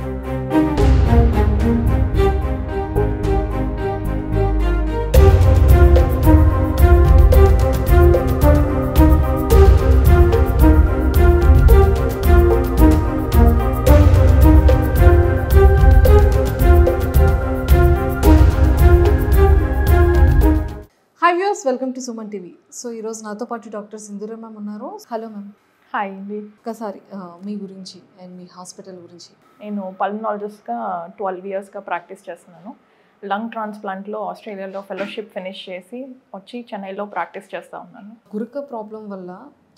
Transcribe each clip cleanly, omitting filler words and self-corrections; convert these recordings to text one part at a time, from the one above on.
Hi viewers, welcome to Suman TV. So ఈ రోజు నాతో పాటు డాక్టర్ సింధూర మ్యామ్ ఉన్నారు. Hello ma'am. హాయ్ అండి. ఒకసారి మీ గురించి అండ్ మీ హాస్పిటల్ గురించి. నేను పల్మనాలజిస్ట్గా 12 ఇయర్స్గా ప్రాక్టీస్ చేస్తున్నాను. లంగ్ ట్రాన్స్ప్లాంట్లో ఆస్ట్రేలియాలో ఫెలోషిప్ ఫినిష్ చేసి వచ్చి చెన్నైలో ప్రాక్టీస్ చేస్తూ ఉన్నాను. గురక ప్రాబ్లం వల్ల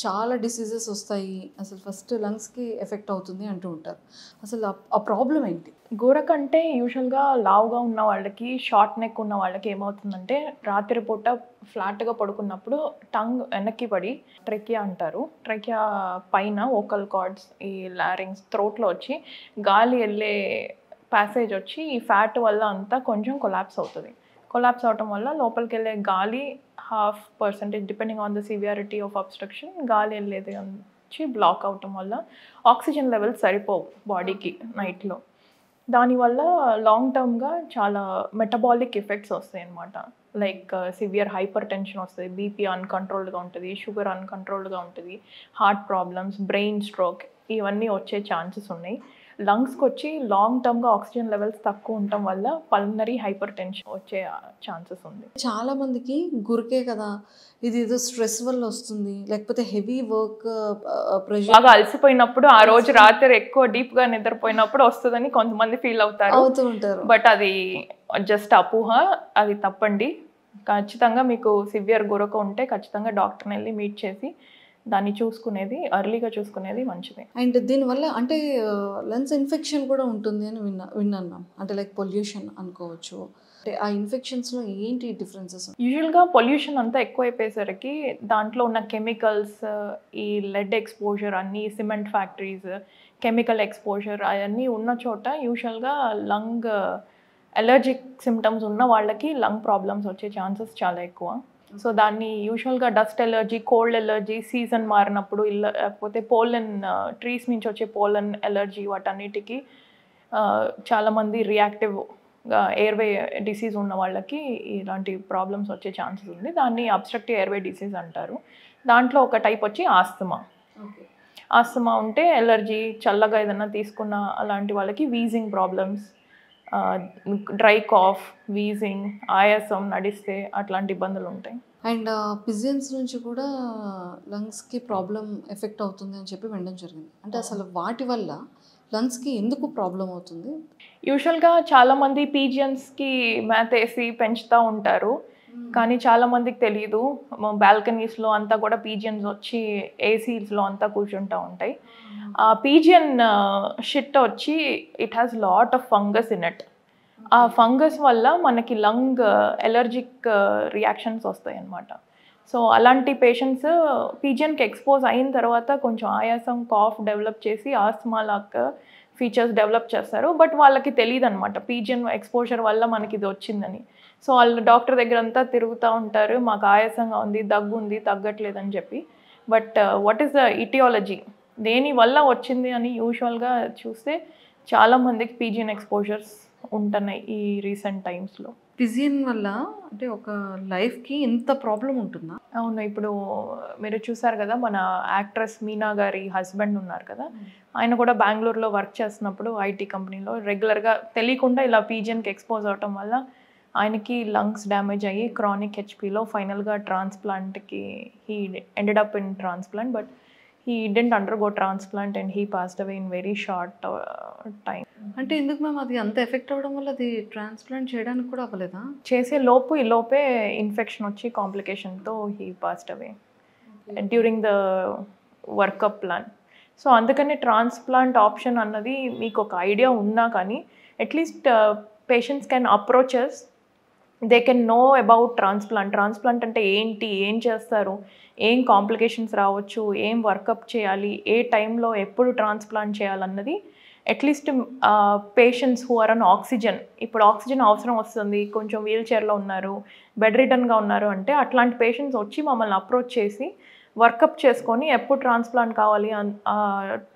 చాలా డిసీజెస్ వస్తాయి, అసలు ఫస్ట్ లంగ్స్కి ఎఫెక్ట్ అవుతుంది అంటూ ఉంటారు. అసలు ఆ ప్రాబ్లం ఏంటి? గురక అంటే యూజువల్గా లావుగా ఉన్న వాళ్ళకి, షార్ట్ నెక్ ఉన్న వాళ్ళకి ఏమవుతుందంటే రాత్రిపూట ఫ్లాట్గా పడుకున్నప్పుడు టంగ్ వెనక్కి పడి ట్రెకియా అంటారు. ట్రెకియా పైన వోకల్ కార్డ్స్, ఈ లారింగ్స్, థ్రోట్లో వచ్చి గాలి వెళ్ళే ప్యాసేజ్ వచ్చి ఈ ఫ్యాట్ వల్ల అంతా కొంచెం కొలాప్స్ అవుతుంది. కొలాప్స్ అవటం వల్ల లోపలికి వెళ్ళే గాలి 0.5% depending on the severity of abstraction గాలి వెళ్ళేది వచ్చి బ్లాక్ అవటం వల్ల ఆక్సిజన్ లెవెల్స్ సరిపోవు బాడీకి నైట్లో. దానివల్ల లాంగ్ టర్మ్గా చాలా మెటబాలిక్ ఎఫెక్ట్స్ వస్తాయి అన్నమాట. లైక్ సివియర్ హైపర్ టెన్షన్ వస్తుంది, బీపీ అన్కంట్రోల్డ్గా ఉంటుంది, షుగర్ అన్కంట్రోల్డ్గా ఉంటుంది, హార్ట్ ప్రాబ్లమ్స్, బ్రెయిన్ స్ట్రోక్ ఇవన్నీ వచ్చే ఛాన్సెస్ ఉన్నాయి. లంగ్స్కి వచ్చి లాంగ్ టర్మ్గా ఆక్సిజన్ లెవెల్స్ తక్కువ ఉండటం వల్ల పల్మనరీ హైపర్ టెన్షన్ వచ్చే ఛాన్సెస్ ఉంది. చాలా మందికి గురకే కదా, ఇది ఏదో స్ట్రెస్ వల్ల వస్తుంది, లేకపోతే హెవీ వర్క్ ప్రెషర్, బాగా అలసిపోయినప్పుడు ఆ రోజు రాత్రి ఎక్కువ డీప్గా నిద్రపోయినప్పుడు వస్తుందని కొంతమంది ఫీల్ అవుతూ ఉంటారు. బట్ అది జస్ట్ అపోహ, అది తప్పండి. ఖచ్చితంగా మీకు సివియర్ గురక ఉంటే ఖచ్చితంగా డాక్టర్ని వెళ్ళి మీట్ చేసి దాన్ని చూసుకునేది, ఎర్లీగా చూసుకునేది మంచిది. అండ్ దీనివల్ల అంటే లంగ్స్ ఇన్ఫెక్షన్ కూడా ఉంటుంది అని విన్నాను మ్యామ్. అంటే లైక్ పొల్యూషన్ అనుకోవచ్చు. అంటే ఆ ఇన్ఫెక్షన్స్లో ఏంటి డిఫరెన్సెస్? యూజువల్గా పొల్యూషన్ అంతా ఎక్కువైపోయేసరికి దాంట్లో ఉన్న కెమికల్స్, ఈ లెడ్ ఎక్స్పోజర్, అన్నీ సిమెంట్ ఫ్యాక్టరీస్, కెమికల్ ఎక్స్పోజర్ అవన్నీ ఉన్న చోట యూజువల్గా లంగ్ ఎలర్జిక్ సిమ్టమ్స్ ఉన్న వాళ్ళకి లంగ్ ప్రాబ్లమ్స్ వచ్చే ఛాన్సెస్ చాలా ఎక్కువ. సో దాన్ని యూజువల్గా dust allergy, cold allergy, season మారినప్పుడు, లేకపోతే పోలన్, ట్రీస్ నుంచి వచ్చే పోలన్ ఎలర్జీ, వాటన్నిటికీ చాలామంది రియాక్టివ్గా ఎయిర్వే డిసీజ్ ఉన్న వాళ్ళకి ఇలాంటి ప్రాబ్లమ్స్ వచ్చే ఛాన్సెస్ ఉంది. దాన్ని అబ్స్ట్రక్టివ్ ఎయిర్వే డిసీజ్ అంటారు. దాంట్లో ఒక టైప్ వచ్చి ఆస్తమా. ఆస్తమా ఉంటే ఎలర్జీ, చల్లగా ఏదైనా తీసుకున్న అలాంటి వాళ్ళకి wheezing problems, dry cough, wheezing, ఆయాసం, నడిస్తే అట్లాంటి ఇబ్బందులు ఉంటాయి. అండ్ పిజియన్స్ నుంచి కూడా లంగ్స్కి ప్రాబ్లం ఎఫెక్ట్ అవుతుంది అని చెప్పి వినడం జరిగింది. అంటే అసలు వాటి వల్ల లంగ్స్కి ఎందుకు ప్రాబ్లం అవుతుంది? యూజువల్గా చాలామంది పీజియన్స్కి మేత వేసి పెంచుతూ ఉంటారు, కానీ చాలామందికి తెలియదు. బాల్కనీస్లో అంతా కూడా పీజియన్స్ వచ్చి ఏసీస్లో అంతా కూర్చుంటూ ఉంటాయి. ఆ పీజియన్ షిట్ వచ్చి it has lot of fungus in it. ఆ ఫంగస్ వల్ల మనకి లంగ్ ఎలర్జిక్ రియాక్షన్స్ వస్తాయి అన్నమాట. సో అలాంటి పేషెంట్స్ పీజియన్కి ఎక్స్పోజ్ అయిన తర్వాత కొంచెం ఆయాసం, కాఫ్ డెవలప్ చేసి ఆస్తమా లాగా ఫీచర్స్ డెవలప్ చేస్తారు. బట్ వాళ్ళకి తెలియదు అనమాట పీజియన్ ఎక్స్పోజర్ వల్ల మనకి ఇది వచ్చిందని. సో వాళ్ళు డాక్టర్ దగ్గర అంతా తిరుగుతూ ఉంటారు, మాకు ఆయాసంగా ఉంది, దగ్గు ఉంది, తగ్గట్లేదని చెప్పి. But what is the etiology, దేని వల్ల వచ్చింది అని యూజువల్గా చూస్తే చాలామందికి పీజియన్ ఎక్స్పోజర్స్ ఉంటున్నాయి ఈ రీసెంట్ టైమ్స్లో. పిజియన్ వల్ల అంటే ఒక లైఫ్కి ఇంత ప్రాబ్లం ఉంటుందా? అవును, ఇప్పుడు మీరు చూసారు కదా, మన యాక్ట్రెస్ మీనా గారి హస్బెండ్ ఉన్నారు కదా, ఆయన కూడా బెంగళూరులో వర్క్ చేస్తున్నప్పుడు ఐటీ కంపెనీలో రెగ్యులర్గా తెలియకుండా ఇలా పీజియన్కి ఎక్స్పోజ్ అవటం వల్ల ఆయనకి లంగ్స్ డ్యామేజ్ అయ్యి క్రానిక్ హెచ్పీలో ఫైనల్గా ట్రాన్స్ప్లాంట్కి he ended up in transplant, but he didn't undergo transplant and he passed away in very short time. అంటే ఎందుకు మ్యామ్ అది అంత ఎఫెక్ట్ అవ్వడం వల్ల అది ట్రాన్స్ప్లాంట్ చేయడానికి కూడా అవ్వలేదా? చేసే లోపే ఇన్ఫెక్షన్ వచ్చి కాంప్లికేషన్తో he passed away during the workup plan. So అందుకని ట్రాన్స్ప్లాంట్ ఆప్షన్ అన్నది మీకు ఒక ఐడియా ఉన్నా కానీ at least patients can approach us, they can know about transplant అంటే ఏంటి, ఏం చేస్తారు, ఏం కాంప్లికేషన్స్ రావచ్చు, ఏం వర్కప్ చేయాలి, ఏ టైంలో ఎప్పుడు ట్రాన్స్ప్లాంట్ చేయాలన్నది. At least patients who are on oxygen, ఇప్పుడు ఆక్సిజన్ అవసరం వస్తుంది, కొంచెం వీల్ చైర్లో ఉన్నారు, బెడ్ రిటర్న్గా ఉన్నారు అంటే అట్లాంటి పేషెంట్స్ వచ్చి మమ్మల్ని అప్రోచ్ చేసి వర్కప్ చేసుకొని ఎప్పుడు ట్రాన్స్ప్లాంట్ కావాలి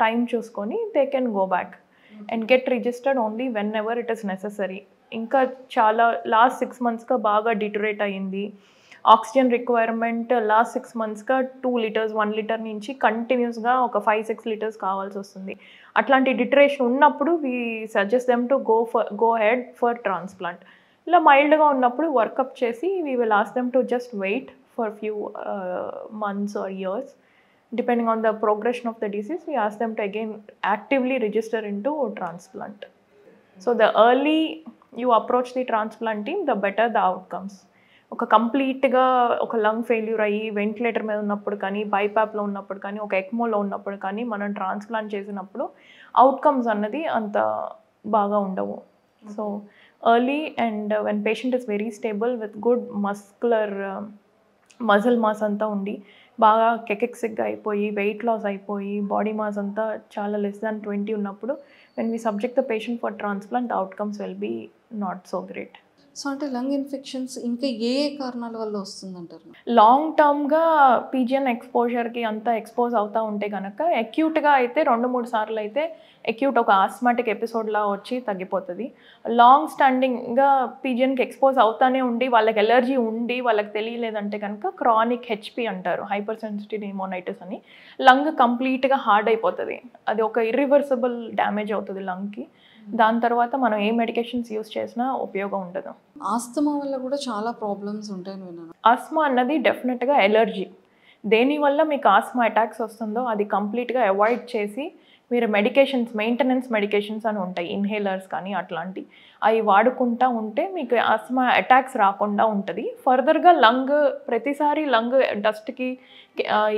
టైం చూసుకొని they can go back. And get registered only when ever it is necessary. ఇంకా చాలా లాస్ట్ 6 monthsగా బాగా డిటరేట్ అయ్యింది, oxygen requirement last 6 monthsగా 2 liters 1 liter నుంచి కంటిన్యూస్గా ఒక 5-6 liters కావాల్సి వస్తుంది. అట్లాంటి డిటరేషన్ ఉన్నప్పుడు we suggest them to go ahead for transplant. ఇలా మైల్డ్గా ఉన్నప్పుడు వర్కప్ చేసి we will ask them to just wait for few months or years. Depending on the progression of the disease, we ask them to again actively register into transplant. So the early you approach the transplant team, the better the outcomes. ఒక కంప్లీట్గా ఒక lung failure అయ్యి ventilator మీద ఉన్నప్పుడు కానీ, బైపాప్లో ఉన్నప్పుడు కానీ, ఒక ఎక్మోలో ఉన్నప్పుడు కానీ మనం ట్రాన్స్ప్లాంట్ చేసినప్పుడు అవుట్కమ్స్ అన్నది అంత బాగా ఉండవు. So early and when patient is very stable with good muscle mass అంతా ఉండి బాగా కెకెక్సిక్గా అయిపోయి వెయిట్ లాస్ అయిపోయి బాడీ మాస్ అంతా చాలా less than 20 ఉన్నప్పుడు when we subject the patient for transplant, the outcomes will be not so great. So అంటే lung infections ఇంకా ఏ కారణాల వల్ల వస్తుందంటారు? లాంగ్ టర్మ్గా పీజియన్ ఎక్స్పోజర్కి అంతా ఎక్స్పోజ్ అవుతూ ఉంటే కనుక అక్యూట్గా అయితే 2-3 సార్లు అయితే అక్యూట్ ఒక ఆస్మాటిక్ ఎపిసోడ్లా వచ్చి తగ్గిపోతుంది. లాంగ్ స్టాండింగ్గా పీజియన్కి ఎక్స్పోజ్ అవుతానే ఉండి వాళ్ళకి ఎలర్జీ ఉండి వాళ్ళకి తెలియలేదంటే కనుక క్రానిక్ హెచ్పి అంటారు, హైపర్ సెన్సిటివ్ న్యూమోనైటిస్ అని. లంగ్ కంప్లీట్గా హార్డ్ అయిపోతుంది, అది ఒక ఇర్రివర్సిబుల్ డ్యామేజ్ అవుతుంది లంగ్కి. దాని తర్వాత మనం ఏ మెడికేషన్స్ యూస్ చేసినా ఉపయోగం ఉండదు. ఆస్తమా వల్ల కూడా చాలా ప్రాబ్లమ్స్ ఉంటాయని విన్నాను. ఆస్మా అన్నది డెఫినెట్గా ఎలర్జీ. దేనివల్ల మీకు ఆస్మా అటాక్స్ వస్తుందో అది కంప్లీట్గా అవాయిడ్ చేసి మీరు మెడికేషన్స్, మెయింటెనెన్స్ మెడికేషన్స్ అని ఉంటాయి, ఇన్హేలర్స్ కానీ అట్లాంటి అవి వాడుకుంటూ ఉంటే మీకు ఆస్మా అటాక్స్ రాకుండా ఉంటుంది. ఫర్దర్గా లంగ్ ప్రతిసారి లంగ్ డస్ట్కి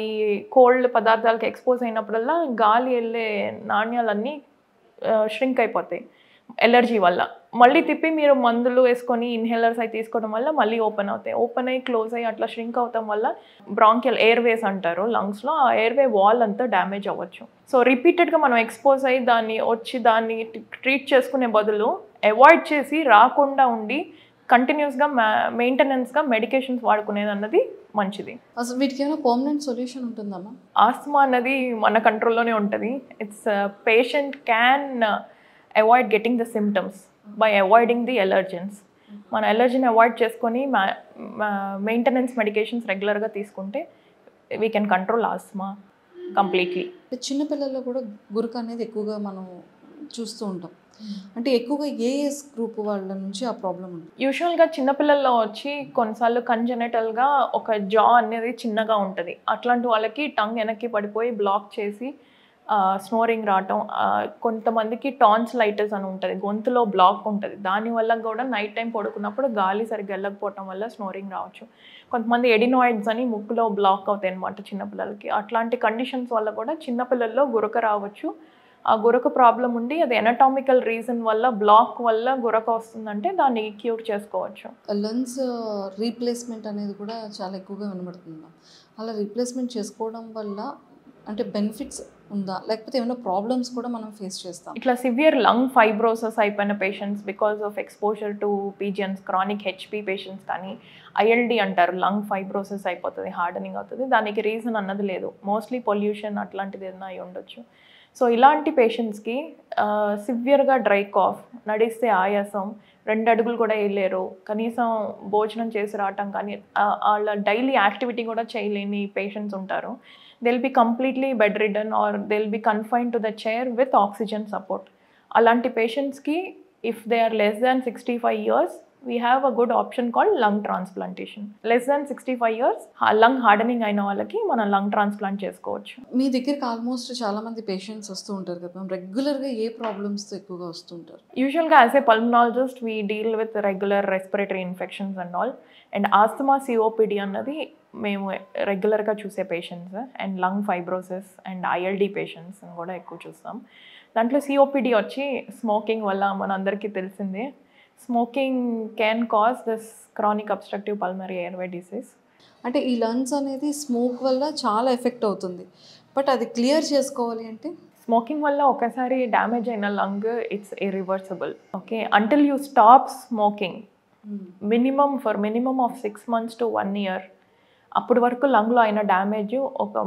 ఈ కోల్డ్ పదార్థాలకి ఎక్స్పోజ్ అయినప్పుడల్లా గాలి వెళ్ళే నాణ్యాలన్నీ shrink అయిపోతాయి ఎలర్జీ వల్ల. మళ్ళీ తిప్పి మీరు మందులు వేసుకొని ఇన్హేలర్స్ అవి తీసుకోవడం వల్ల మళ్ళీ ఓపెన్ అవుతాయి, ఓపెన్ అయ్యి క్లోజ్ అయ్యి అట్లా shrink అవటం వల్ల బ్రాంకియల్ ఎయిర్వేస్ అంటారు లంగ్స్లో, ఆ ఎయిర్వే వాల్ అంతా డ్యామేజ్ అవ్వచ్చు. సో రిపీటెడ్గా మనం ఎక్స్పోజ్ అయ్యి దాన్ని ట్రీట్ చేసుకునే బదులు అవాయిడ్ చేసి రాకుండా ఉండి కంటిన్యూస్గా మెయింటెనెన్స్గా మెడికేషన్స్ వాడుకునేది అన్నది మంచిది. అసలు వీటికి ఏమైనా పర్మనెంట్ సొల్యూషన్ ఉంటుందమ్మా? ఆస్మా అన్నది మన కంట్రోల్లోనే ఉంటుంది. It's patient can avoid getting the symptoms by avoiding the allergens. మన ఎలర్జీని అవాయిడ్ చేసుకొని మెయింటెనెన్స్ మెడికేషన్స్ రెగ్యులర్గా తీసుకుంటే we can control asthma completely. చిన్నపిల్లల్లో కూడా గురక అనేది ఎక్కువగా మనం చూస్తూ ఉంటాం. అంటే ఎక్కువగా ఏ ఏజ్ గ్రూప్ వాళ్ళ నుంచి ఆ ప్రాబ్లం ఉంది? యూజువల్గా చిన్నపిల్లల్లో వచ్చి కొన్నిసార్లు కంజెనిటల్గా ఒక జా అనేది చిన్నగా ఉంటుంది, అట్లాంటి వాళ్ళకి టంగ్ వెనక్కి పడిపోయి బ్లాక్ చేసి స్నోరింగ్ రావటం. కొంతమందికి టాన్సిలైటిస్ అని ఉంటుంది, గొంతులో బ్లాక్ ఉంటుంది, దానివల్ల కూడా నైట్ టైం పడుకున్నప్పుడు గాలి సరిగ్గా వెళ్ళకపోవటం వల్ల స్నోరింగ్ రావచ్చు. కొంతమంది ఎడినాయిడ్స్ అని ముక్కులో బ్లాక్ అవుతాయి అన్నమాట చిన్నపిల్లలకి. అట్లాంటి కండిషన్స్ వల్ల కూడా చిన్నపిల్లల్లో గురక రావచ్చు. ఆ గురక ప్రాబ్లం ఉండి అది ఎనటామికల్ రీజన్ వల్ల బ్లాక్ వల్ల గురక వస్తుందంటే దాన్ని క్యూర్ చేసుకోవచ్చు. లంగ్స్ రీప్లేస్మెంట్ అనేది కూడా చాలా ఎక్కువగా వినబడుతుంది. అలా రీప్లేస్మెంట్ చేసుకోవడం వల్ల అంటే బెనిఫిట్స్ ఉందా, లేకపోతే ఏమైనా ప్రాబ్లమ్స్ కూడా మనం ఫేస్ చేస్తాం? ఇట్లా సివియర్ లంగ్ ఫైబ్రోసస్ అయిపోయిన patients because of exposure to pigeons, chronic HP patients కానీ ఐఎల్డి అంటారు, లంగ్ ఫైబ్రోసస్ అయిపోతుంది, హార్డనింగ్ అవుతుంది. దానికి రీజన్ అన్నది లేదు, మోస్ట్లీ పొల్యూషన్ అట్లాంటిది ఏదైనా అయి ఉండొచ్చు. సో ఇలాంటి పేషెంట్స్కి సివియర్గా డ్రై కాఫ్, నడిస్తే ఆయాసం, 2 అడుగులు కూడా వేయలేరు, కనీసం భోజనం చేసి రావటం కానీ వాళ్ళ డైలీ యాక్టివిటీ కూడా చేయలేని పేషెంట్స్ ఉంటారు. they'll be completely bedridden or they'll be confined to the chair with oxygen support. Alanti patients ki if they are less than 65 years, we have a good option called lung transplantation. Less than 65 years lung hardening అయిన వాళ్ళకి మనం lung transplant చేసుకోవచ్చు. మీ దగ్గరికి almost చాలా మంది patients వస్తూ ఉంటారు కదా మ్యామ్, రెగ్యులర్గా ఏ ప్రాబ్లమ్స్తో ఎక్కువగా వస్తుంటారు? యూజువల్గా as a pulmonologist we deal with regular respiratory infections and all, and asthma COPD అన్నది మేము రెగ్యులర్గా చూసే patients, and lung fibrosis and ILD patients అని కూడా ఎక్కువ చూస్తాం. దాంట్లో సిఓపిడి వచ్చి స్మోకింగ్ వల్ల మనందరికీ తెలిసిందే, smoking can cause this chronic obstructive pulmonary airway disease. అంటే ఈ లంగ్స్ అనేది స్మోక్ వల్ల చాలా ఎఫెక్ట్ అవుతుంది, బట్ అది క్లియర్ చేసుకోవాలి అంటే స్మోకింగ్ వల్ల ఒకసారి డ్యామేజ్ అయిన lung it's irreversible. Okay, until you stop smoking minimum of 6 months to 1 year, అప్పటి వరకు లంగ్లో అయిన డ్యామేజ్ ఒక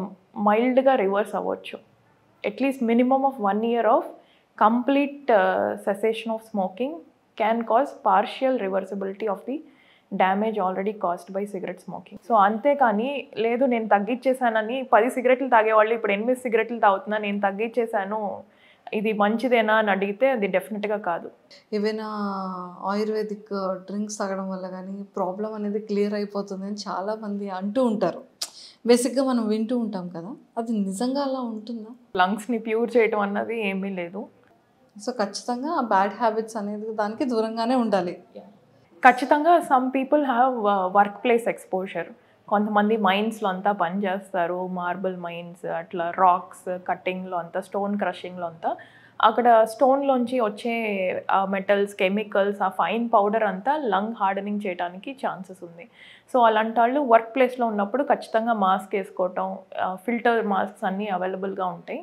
మైల్డ్గా రివర్స్ అవ్వచ్చు. At least minimum of 1 year of complete cessation of smoking can cause partial reversibility of the damage already caused by cigarette smoking. So అంతేకాని లేదు నేను తగ్గించేసానని 10 సిగరెట్లు తాగేవాళ్ళు ఇప్పుడు 8 సిగరెట్లు తాగుతున్నా, నేను తగ్గించేసాను, ఇది మంచిదేనా అని అడిగితే అది డెఫినెట్గా కాదు. ఏవైనా ఆయుర్వేదిక్ డ్రింక్స్ తాగడం వల్ల కానీ ప్రాబ్లం అనేది క్లియర్ అయిపోతుంది అని చాలామంది అంటూ ఉంటారు. బేసిక్గా మనం వింటూ ఉంటాం కదా, అది నిజంగా అలా ఉంటుందా? లంగ్స్ని ప్యూర్ చేయటం అన్నది ఏమీ లేదు. సో ఖచ్చితంగా బ్యాడ్ హ్యాబిట్స్ అనేది దానికి దూరంగానే ఉండాలి. ఖచ్చితంగా some people have work place exposure. కొంతమంది మైన్స్లో అంతా పని చేస్తారు, మార్బుల్ మైన్స్, అట్లా రాక్స్ కట్టింగ్లో అంతా, స్టోన్ క్రషింగ్లో అంతా, అక్కడ స్టోన్లోంచి వచ్చే మెటల్స్, కెమికల్స్, ఆ ఫైన్ పౌడర్ అంతా లంగ్ హార్డనింగ్ చేయడానికి ఛాన్సెస్ ఉంది. సో అలాంటి వాళ్ళు వర్క్ ప్లేస్లో ఉన్నప్పుడు ఖచ్చితంగా మాస్క్ వేసుకోవటం, ఫిల్టర్ మాస్క్స్ అన్నీ అవైలబుల్గా ఉంటాయి.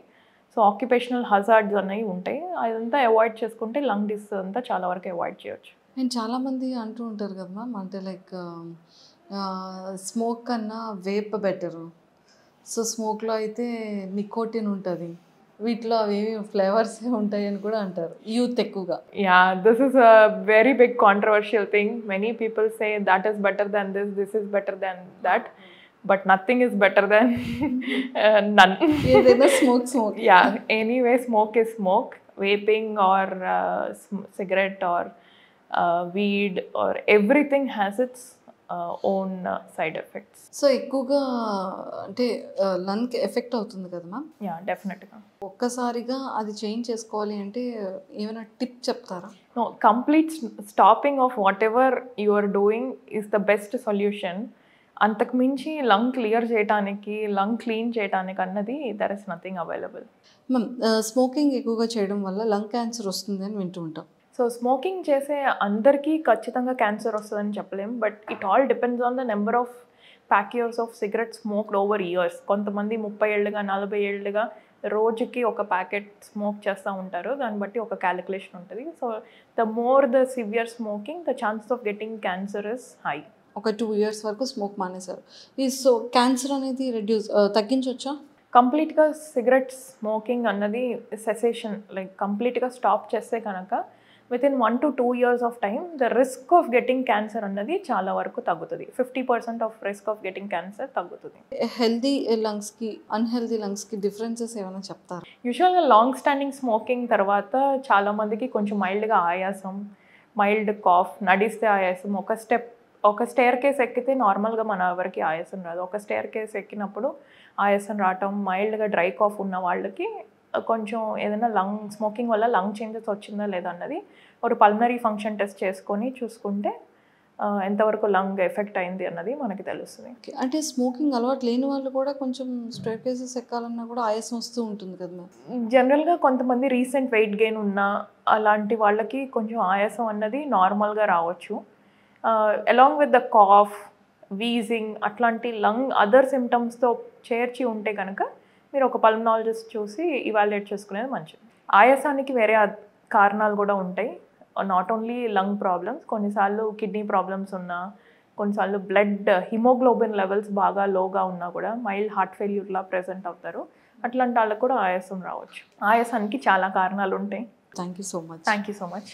సో ఆక్యుపేషనల్ హజార్డ్స్ అనేవి ఉంటాయి, అదంతా అవాయిడ్ చేసుకుంటే లంగ్ డిసీజ్ అంతా చాలా వరకు అవాయిడ్ చేయొచ్చు. అండ్ చాలామంది అంటూ ఉంటారు కదా మ్యామ్, అంటే లైక్ స్మోక్ కన్నా వేప్ బెటరు. సో స్మోక్లో అయితే నికోటిన్ ఉంటుంది, వీటిలో అవి ఫ్లేవర్స్ ఉంటాయి అని కూడా అంటారు యూత్ ఎక్కువగా. This is a very big controversial thing. Many people say that is better than this, this is better than that, but nothing is better than none. ఏదైనా smoke. Anyway, smoke is smoke. Vaping or cigarette or weed or everything has its own side effects. So ఎక్కువగా అంటే లంగ్కి effect అవుతుంది కదా ma'am? డెఫినెట్గా. ఒక్కసారిగా అది change చేసుకోవాలి అంటే ఏమైనా టిప్ చెప్తారా? No, complete stopping of whatever you are doing is the best solution. అంతకు మించి లంగ్ క్లియర్ చేయడానికి, లంగ్ క్లీన్ చేయడానికి అన్నది there is nothing available. Ma'am smoking ఎక్కువగా చేయడం వల్ల లంగ్ క్యాన్సర్ వస్తుంది అని వింటూ ఉంటాం. సో స్మోకింగ్ చేసే అందరికీ ఖచ్చితంగా క్యాన్సర్ వస్తుందని చెప్పలేం, but it all depends on the number of pack years of cigarette smoked over years. కొంతమంది 30 ఏళ్ళుగా 40 ఏళ్ళుగా రోజుకి ఒక ప్యాకెట్ స్మోక్ చేస్తూ ఉంటారు, దాన్ని బట్టి ఒక క్యాలిక్యులేషన్ ఉంటుంది. So the more the severe smoking, the chances of getting cancer is high. ఒక 2 years వరకు స్మోక్ మానేశారు, ఈ సో క్యాన్సర్ అనేది తగ్గించవచ్చా? కంప్లీట్గా సిగరెట్ స్మోకింగ్ అన్నది సెసేషన్, లైక్ కంప్లీట్గా స్టాప్ చేస్తే కనుక within 1 to 2 years of time the risk of getting cancer అన్నది చాలా వరకు తగ్గుతుంది. 50% of risk of getting cancer తగ్గుతుంది. హెల్దీ లంగ్స్కి అన్హెల్దీ లంగ్స్కి డిఫరెన్సెస్ ఏమైనా చెప్తారా? యూజువల్గా లాంగ్ స్టాండింగ్ స్మోకింగ్ తర్వాత చాలామందికి కొంచెం మైల్డ్గా ఆయాసం, మైల్డ్ కాఫ్, నడిస్తే ఆయాసం, ఒక స్టేర్ కేస్ ఎక్కితే నార్మల్గా మన ఎవరికి ఆయాసం రాదు, ఒక స్టేర్ కేస్ ఎక్కినప్పుడు ఆయాసం రావటం, మైల్డ్గా డ్రై కాఫ్ ఉన్న వాళ్ళకి కొంచెం ఏదైనా స్మోకింగ్ వల్ల లంగ్ చేంజెస్ వచ్చిందా లేదా అన్నది ఒక పల్మనరీ ఫంక్షన్ టెస్ట్ చేసుకొని చూసుకుంటే ఎంతవరకు లంగ్ ఎఫెక్ట్ అయింది అన్నది మనకి తెలుస్తుంది. అంటే స్మోకింగ్ అలవాటు లేని వాళ్ళు కూడా కొంచెం స్టేర్ కేసెస్ ఎక్కాలన్నా కూడా ఆయాసం వస్తూ ఉంటుంది కదా మ్యామ్? జనరల్గా కొంతమంది రీసెంట్ వెయిట్ గెయిన్ ఉన్న అలాంటి వాళ్ళకి కొంచెం ఆయాసం అన్నది నార్మల్గా రావచ్చు. Along with the cough, wheezing అట్లాంటి లంగ్ అదర్ సిమ్టమ్స్తో చేర్చి ఉంటే కనుక మీరు ఒక పల్మనాలజిస్ట్ చూసి ఇవాల్యుయేట్ చేసుకునేది మంచిది. ఆయాసానికి వేరే కారణాలు కూడా ఉంటాయి, నాట్ ఓన్లీ లంగ్ ప్రాబ్లమ్స్. కొన్నిసార్లు కిడ్నీ ప్రాబ్లమ్స్ ఉన్నా, కొన్నిసార్లు బ్లడ్ హిమోగ్లోబిన్ లెవెల్స్ బాగా లోగా ఉన్నా కూడా మైల్డ్ హార్ట్ ఫెయిల్యూర్లా ప్రెజెంట్ అవుతారు. అట్లాంటి వాళ్ళకు కూడా ఆయాసం రావచ్చు. ఆయాసానికి చాలా కారణాలు ఉంటాయి. Thank you so much. Thank you so much.